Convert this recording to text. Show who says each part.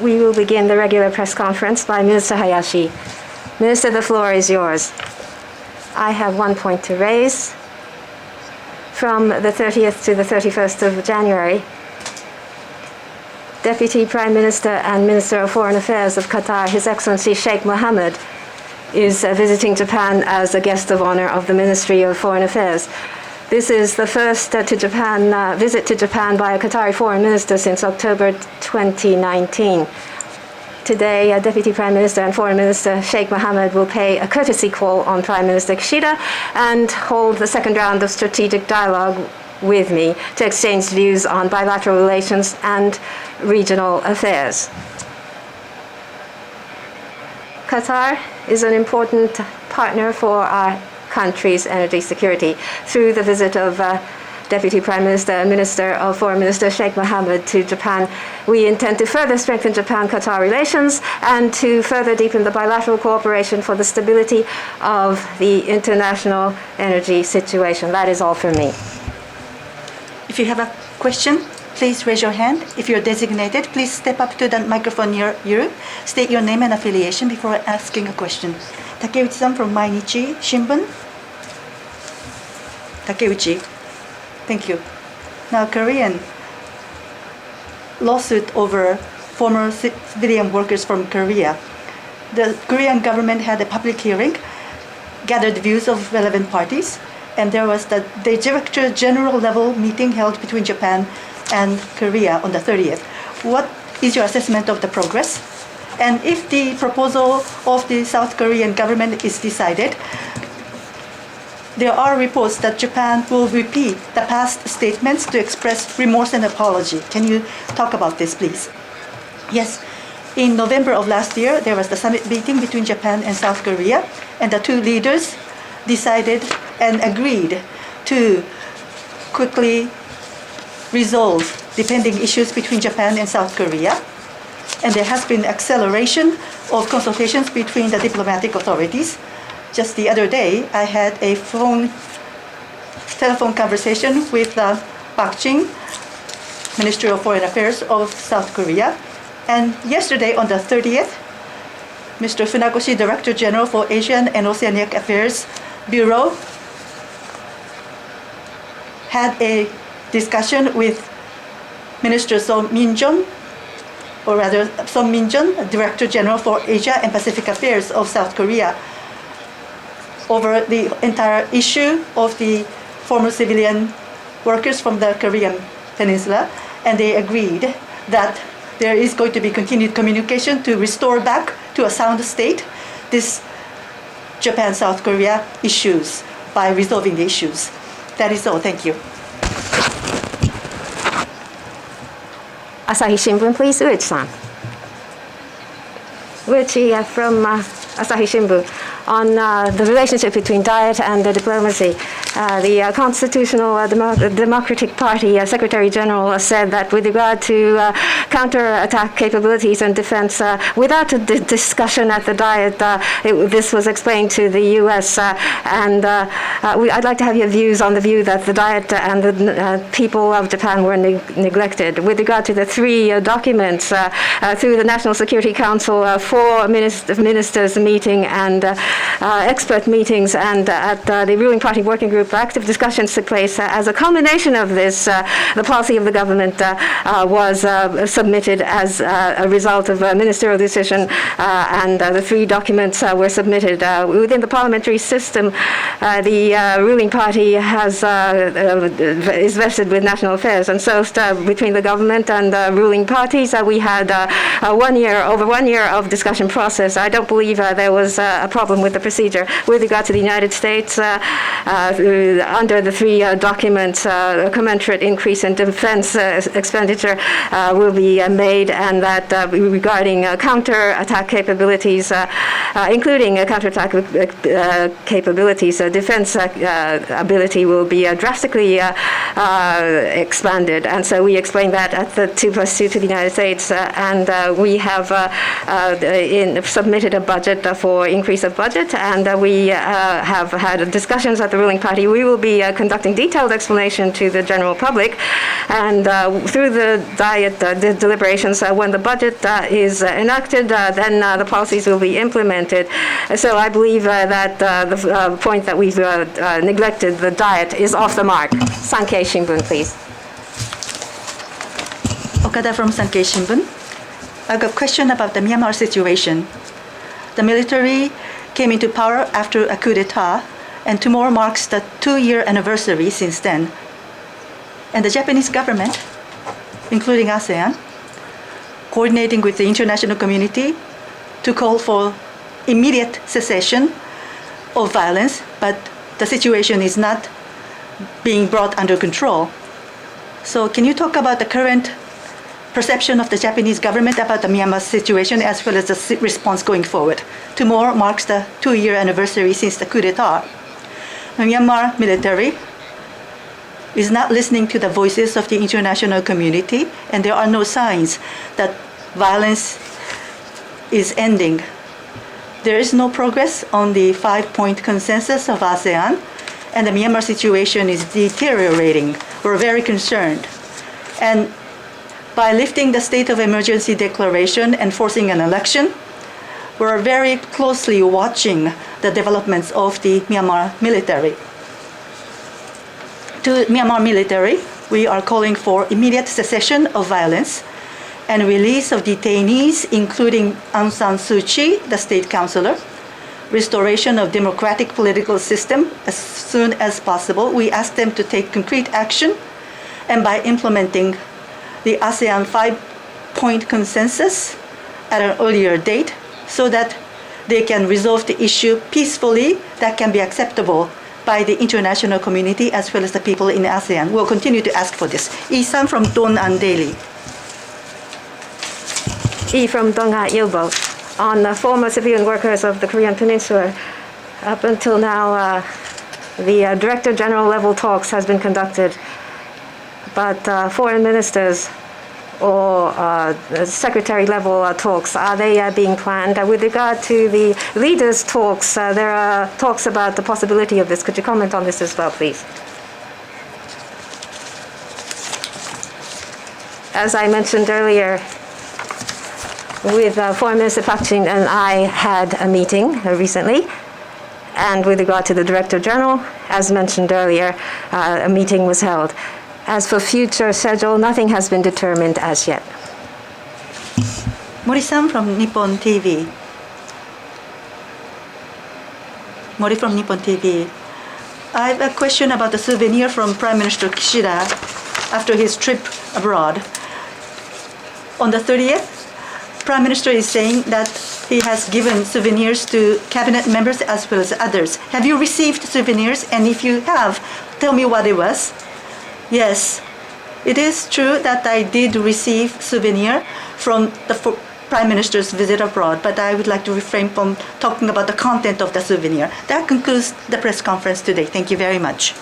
Speaker 1: We will begin the regular press conference by Minister Hayashi. Minister, the floor is yours. I have one point to raise. From the 30th to the 31st of January, Deputy Prime Minister and Minister of Foreign Affairs of Qatar, His Excellency Sheikh Mohammed, is visiting Japan as a guest of honor of the Ministry of Foreign Affairs. This is the first visit to Japan by a Qatari foreign minister since October 2019. Today, Deputy Prime Minister and Foreign Minister Sheikh Mohammed will pay a courtesy call on Prime Minister Kishida and hold the second round of strategic dialogue with me to exchange views on bilateral relations and regional affairs. Qatar is an important partner for our country's energy security. Through the visit of Deputy Prime Minister and Minister of Foreign Minister Sheikh Mohammed to Japan, we intend to further strengthen Japan-Qatar relations and to further deepen the bilateral cooperation for the stability of the international energy situation. That is all from me.
Speaker 2: If you have a question, please raise your hand. If you're designated, please step up to the microphone near you. State your name and affiliation before asking a question. Takeuchi-san from Mainichi Shimbun. Takeuchi. Thank you. Now, Korean lawsuit over former civilian workers from Korea. The Korean government had a public hearing, gathered views of relevant parties, and there was the Director General level meeting held between Japan and Korea on the 30th. What is your assessment of the progress? And if the proposal of the South Korean government is decided, there are reports that Japan will repeat the past statements to express remorse and apology. Can you talk about this, please? Yes. In November of last year, there was the summit meeting between Japan and South Korea, and the two leaders decided and agreed to quickly resolve the pending issues between Japan and South Korea. And there has been acceleration of consultations between the diplomatic authorities. Just the other day, I had a telephone conversation with Park Jin, Ministry of Foreign Affairs of South Korea. And yesterday, on the 30th, Mr. Funakoshi, Director General for Asian and Oceanic Affairs Bureau, had a discussion with Minister Song Min-jun, or rather Song Min-jun, Director General for Asia and Pacific Affairs of South Korea, over the entire issue of the former civilian workers from the Korean Peninsula, and they agreed that there is going to be continued communication to restore back to a sound state this Japan-South Korea issues by resolving the issues. That is all. Thank you.
Speaker 1: Asahi Shimbun, please. Uechi-san. Uechi from Asahi Shimbun. On the relationship between diet and diplomacy. The Constitutional Democratic Party Secretary General said that with regard to counterattack capabilities and defense, without a discussion at the diet, this was explained to the U.S. I'd like to have your views on the view that the diet and the people of Japan were neglected. With regard to the three documents through the National Security Council, 4 ministers meeting and expert meetings, and at the ruling party working group, active discussions took place. As a culmination of this, the policy of the government was submitted as a result of a ministerial decision, and the 3 documents were submitted. Within the parliamentary system, the ruling party is vested with national affairs, and so between the government and the ruling parties, we had over 1 year of discussion process. I don't believe there was a problem with the procedure. With regard to the United States, under the 3 documents, a commensurate increase in defense expenditure will be made, and that regarding counter-attack capabilities, including counter-attack capabilities, defense ability will be drastically expanded. And so we explained that at the 2+2 to the United States, and we have submitted a budget for increase of budget, and we have had discussions at the ruling party party, we will be conducting detailed explanation to the general public, and through the Diet deliberations, when the budget is enacted, then the policies will be implemented. So I believe that the point that we've neglected, the Diet, is off the mark. Sankei Shimbun, please.
Speaker 2: Okada from Sankei Shimbun. I've got a question about the Myanmar situation. The military came into power after a coup d'etat, and tomorrow marks the 2-year anniversary since then. And the Japanese government, including ASEAN, coordinating with the international community to call for immediate cessation of violence, but the situation is not being brought under control. So can you talk about the current perception of the Japanese government about the Myanmar situation, as well as the response going forward? Tomorrow marks the 2-year anniversary since the coup d'etat. The Myanmar military is not listening to the voices of the international community, and there are no signs that violence is ending. There is no progress on the 5-point consensus of ASEAN, and the Myanmar situation is deteriorating. We're very concerned. And by lifting the state of emergency declaration and forcing an election, we're very closely watching the developments of the Myanmar military. To Myanmar military, we are calling for immediate cessation of violence and release of detainees, including Aung San Suu Kyi, the state councillor, restoration of democratic political system as soon as possible. We ask them to take concrete action, and by implementing the ASEAN 5-point consensus at an earlier date, so that they can resolve the issue peacefully that can be acceptable by the international community as well as the people in ASEAN. We'll continue to ask for this. Lee-san from Don-an Daily.
Speaker 1: Lee from Dong-a Ilbo. On the former civilian workers of the Korean Peninsula, up until now, the Director General level talks has been conducted, but foreign ministers or secretary level talks, are they being planned? With regard to the leaders' talks, there are talks about the possibility of this. Could you comment on this as well, please? As I mentioned earlier, with Foreign Minister Park Jin and I had a meeting recently, and with regard to the Director General, as mentioned earlier, a meeting was held. As for future schedule, nothing has been determined as yet.
Speaker 2: Mori-san from Nippon TV. Mori from Nippon TV. I have a question about the souvenir from Prime Minister Kishida after his trip abroad. On the 30th, Prime Minister is saying that he has given souvenirs to cabinet members as well as others. Have you received souvenirs? And if you have, tell me what it was. Yes, it is true that I did receive souvenir from the Prime Minister's visit abroad, but I would like to refrain from talking about the content of the souvenir. That concludes the press conference today. Thank you very much.